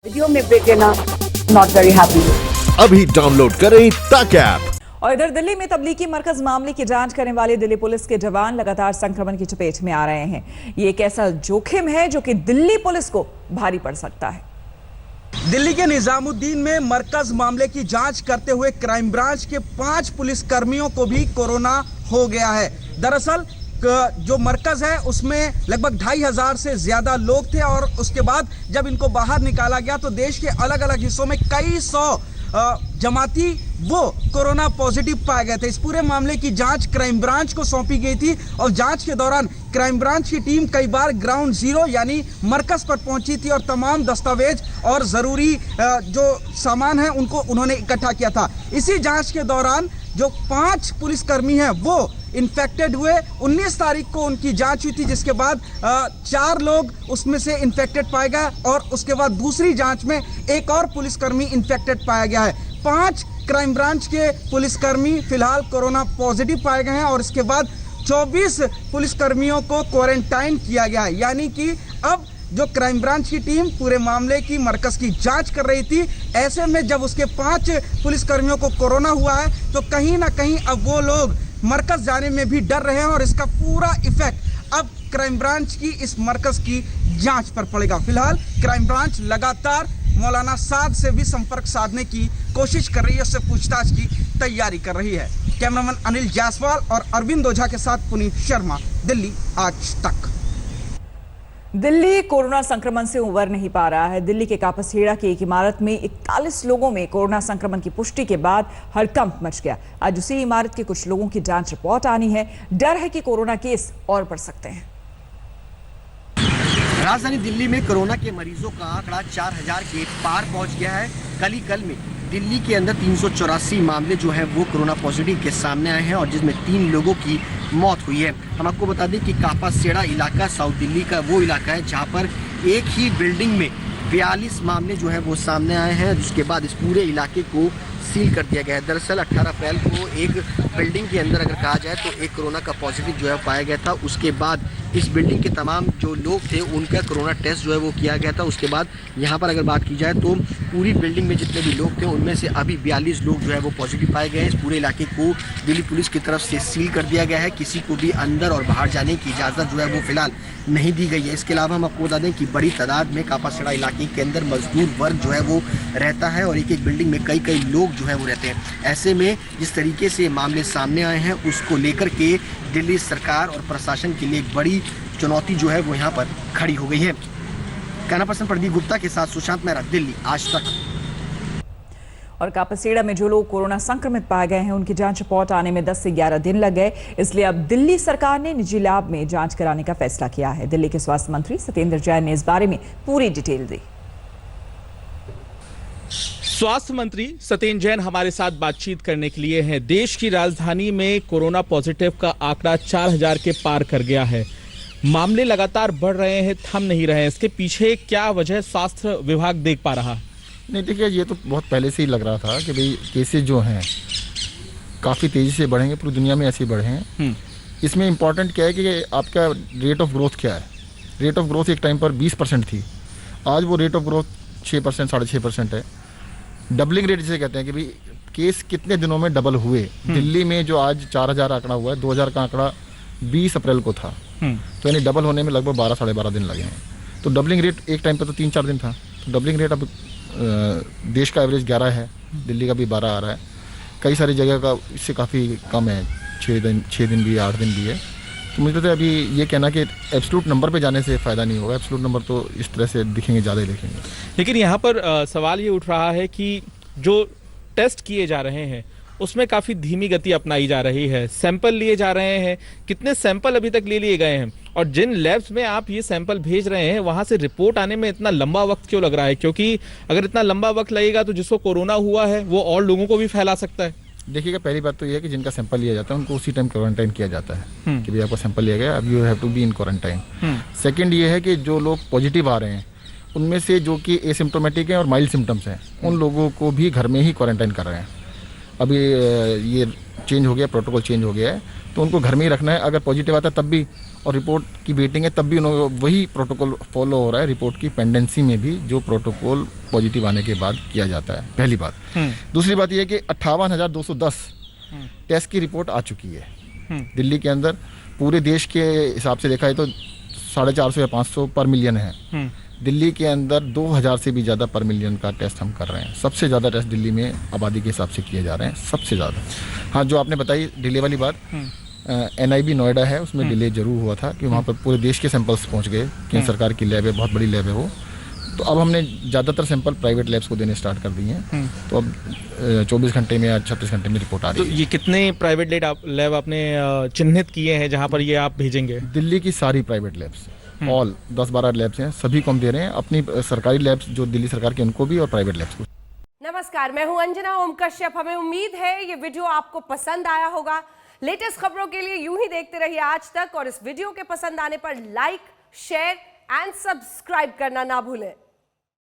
Video में break लेना not very happy. अभी डाउनलोड करें तक ऐप। और इधर दिल्ली में तबलीगी मरकज मामले की जांच करने वाले दिल्ली पुलिस के जवान लगातार संक्रमण की चपेट में आ रहे हैं। ये एक ऐसा जोखिम है जो कि दिल्ली पुलिस को भारी पड़ सकता है। दिल्ली के निजामुद्दीन में मरकज मामले की जांच करते हुए क्राइम ब्रांच के 5 पुलिस कर्मियों को भी कोरोना हो गया है। दरअसल जो मरकज है उसमें लगभग 2500 से ज्यादा लोग थे और उसके बाद जब इनको बाहर निकाला गया तो देश के अलग अलग हिस्सों में कई सौ जमाती वो कोरोना पॉजिटिव पाए गए थे। इस पूरे मामले की जांच क्राइम ब्रांच को सौंपी गई थी और जांच के दौरान क्राइम ब्रांच की टीम कई बार ग्राउंड जीरो यानी मरकज पर पहुंची थी और तमाम दस्तावेज और जरूरी जो सामान है उनको उन्होंने इकट्ठा किया था। इसी जांच के दौरान जो 5 पुलिसकर्मी हैं वो इन्फेक्टेड हुए। 19 तारीख को उनकी जांच हुई थी जिसके बाद 4 लोग उसमें से इन्फेक्टेड पाए गए और उसके बाद दूसरी जांच में एक और पुलिसकर्मी इन्फेक्टेड पाया गया है। 5 क्राइम ब्रांच के पुलिसकर्मी फिलहाल कोरोना पॉजिटिव पाए गए हैं और इसके बाद 24 पुलिसकर्मियों को क्वारंटाइन किया गया है। यानी कि अब जो क्राइम ब्रांच की टीम पूरे मामले की मरकज की जांच कर रही थी, ऐसे में जब उसके 5 पुलिसकर्मियों को कोरोना हुआ है तो कहीं ना कहीं अब वो लोग मरकज जाने में भी डर रहे हैं और इसका पूरा इफेक्ट अब क्राइम ब्रांच की इस मरकज की जांच पर पड़ेगा। फिलहाल क्राइम ब्रांच लगातार मौलाना साद से भी संपर्क साधने की कोशिश कर रही है, उससे पूछताछ की तैयारी कर रही है। कैमरामैन अनिल जायसवाल और अरविंद ओझा के साथ पुनीत शर्मा, दिल्ली आज तक। दिल्ली कोरोना संक्रमण से उबर नहीं पा रहा है। दिल्ली के कापसहेड़ा की एक इमारत में 41 लोगों में कोरोना संक्रमण की पुष्टि के बाद हड़कंप मच गया। आज उसी इमारत के कुछ लोगों की जांच रिपोर्ट आनी है। डर है कि कोरोना केस और बढ़ सकते हैं। राजधानी दिल्ली में कोरोना के मरीजों का आंकड़ा 4000 के पार पहुंच गया है। कल में दिल्ली के अंदर 384 मामले जो है वो कोरोना पॉजिटिव के सामने आए हैं और जिसमें 3 लोगों की मौत हुई है। हम आपको बता दें कि कापासेड़ा इलाका साउथ दिल्ली का वो इलाका है जहां पर एक ही बिल्डिंग में 42 मामले जो है वो सामने आए हैं, जिसके बाद इस पूरे इलाके को सील कर दिया गया है। दरअसल 18 अप्रैल को एक बिल्डिंग के अंदर अगर कहा जाए तो एक कोरोना का पॉजिटिव जो है पाया गया था। उसके बाद इस बिल्डिंग के तमाम जो लोग थे उनका कोरोना टेस्ट जो है वो किया गया था। उसके बाद यहाँ पर अगर बात की जाए तो पूरी बिल्डिंग में जितने भी लोग थे उनमें से अभी 42 लोग जो है वो पॉजिटिव पाए गए हैं। इस पूरे इलाके को दिल्ली पुलिस की तरफ से सील कर दिया गया है। किसी को भी अंदर और बाहर जाने की इजाज़त जो है वो फिलहाल नहीं दी गई है। इसके अलावा हम आपको बता दें कि बड़ी तादाद में कापासेड़ा इलाके के अंदर मजदूर वर्ग जो है वो रहता है और एक बिल्डिंग में कई लोग जो है वो रहते हैं। ऐसे में जिस तरीके से मामले सामने आए हैं उसको लेकर के दिल्ली सरकार और प्रशासन के लिए एक बड़ी चुनौती जो है वो यहाँ पर खड़ी हो गई है। कैमरा पर्सन प्रदीप गुप्ता के साथ सुशांत मेहरा, दिल्ली आज तक। और कापसहेड़ा में जो लोग कोरोना संक्रमित पाए गए हैं उनकी जांच रिपोर्ट आने में 10 से 11 दिन लग गए। इसलिए अब दिल्ली सरकार ने निजी लैब में जांच कराने का फैसला किया है। दिल्ली के स्वास्थ्य मंत्री सत्येंद्र जैन ने इस बारे में पूरी डिटेल दी। स्वास्थ्य मंत्री सत्येंद्र जैन हमारे साथ बातचीत करने के लिए हैं। देश की राजधानी में कोरोना पॉजिटिव का आंकड़ा 4000 के पार कर गया है। मामले लगातार बढ़ रहे हैं, थम नहीं रहे हैं। इसके पीछे क्या वजह स्वास्थ्य विभाग देख पा रहा? नहीं, देखिए ये तो बहुत पहले से ही लग रहा था कि भाई केसेस जो हैं काफ़ी तेज़ी से बढ़ेंगे, पूरी दुनिया में ऐसे ही बढ़े हैं। इसमें इम्पॉर्टेंट क्या है कि आपका रेट ऑफ ग्रोथ क्या है। रेट ऑफ ग्रोथ एक टाइम पर 20% थी, आज वो रेट ऑफ ग्रोथ 6% 6.5% है। डबलिंग रेट जिसे कहते हैं कि भाई केस कितने दिनों में डबल हुए। दिल्ली में जो आज 4000 आंकड़ा हुआ है, 2000 का आंकड़ा 20 अप्रैल को था, तो यानी डबल होने में लगभग 12 साढ़े 12 दिन लगे हैं। तो डबलिंग रेट एक टाइम पर तो 3-4 दिन था, तो डबलिंग रेट अब देश का एवरेज 11 है, दिल्ली का भी 12 आ रहा है। कई सारी जगह का इससे काफ़ी कम है, 6 दिन भी 8 दिन भी है। तो मुझे तो अभी ये कहना कि एब्सोल्यूट नंबर पे जाने से फ़ायदा नहीं होगा। एब्सोल्यूट नंबर तो इस तरह से दिखेंगे, ज़्यादा ही दिखेंगे। लेकिन यहाँ पर सवाल ये उठ रहा है कि जो टेस्ट किए जा रहे हैं उसमें काफ़ी धीमी गति अपनाई जा रही है। सैंपल लिए जा रहे हैं, कितने सैंपल अभी तक ले लिए गए हैं? और जिन लैब्स में आप ये सैंपल भेज रहे हैं वहाँ से रिपोर्ट आने में इतना लंबा वक्त क्यों लग रहा है? क्योंकि अगर इतना लंबा वक्त लगेगा तो जिसको कोरोना हुआ है वो और लोगों को भी फैला सकता है। देखिएगा, पहली बात तो ये है कि जिनका सैंपल लिया जाता है उनको उसी टाइम क्वारंटाइन किया जाता है कि भाई आपका सैंपल लिया गया, अब you have to be in quarantine. Second ये है कि जो लोग पॉजिटिव आ रहे हैं उनमें से जो कि एसिम्प्टोमेटिक हैं और माइल्ड सिम्टम्स हैं उन लोगों को भी घर में ही क्वारंटाइन कर रहे हैं। अभी ये चेंज हो गया, प्रोटोकॉल चेंज हो गया है, तो उनको घर में ही रखना है। अगर पॉजिटिव आता है तब भी और रिपोर्ट की वेटिंग है, तब भी उन्होंने वही प्रोटोकॉल फॉलो हो रहा है। रिपोर्ट की पेंडेंसी में भी जो प्रोटोकॉल पॉजिटिव आने के बाद किया जाता है, पहली बात। दूसरी बात यह है कि 58,210 टेस्ट की रिपोर्ट आ चुकी है दिल्ली के अंदर। पूरे देश के हिसाब से देखा है तो 450 या 500 पर मिलियन है। दिल्ली के अंदर 2000 से भी ज़्यादा पर मिलियन का टेस्ट हम कर रहे हैं। सबसे ज़्यादा टेस्ट दिल्ली में आबादी के हिसाब से किए जा रहे हैं, सबसे ज़्यादा। हाँ, जो आपने बताई डिले वाली बात, NIB नोएडा है, उसमें डिले जरूर हुआ था कि वहाँ पर पूरे देश के सैंपल्स पहुँच गए। केंद्र सरकार की लैब है, बहुत बड़ी लैब है वो। तो अब हमने ज़्यादातर सैंपल प्राइवेट लैब्स को देने स्टार्ट कर दिए हैं। तो अब 24 घंटे में या 36 घंटे में रिपोर्ट आ रही है। तो ये कितने प्राइवेट लैब आपने चिन्हित किए हैं जहां पर ये आप भेजेंगे? दिल्ली की सारी प्राइवेट लैब्स, ऑल 10-12 लैब्स हैं, सभी को हम दे रहे हैं। अपनी सरकारी लैब्स जो दिल्ली सरकार की, उनको भी, और प्राइवेट लैब्स को। नमस्कार, मैं हूं अंजना ओम कश्यप। हमें उम्मीद है ये वीडियो आपको पसंद आया होगा। लेटेस्ट खबरों के लिए यूं ही देखते रहिए आज तक, और इस वीडियो के पसंद आने पर लाइक, शेयर एंड सब्सक्राइब करना ना भूलें।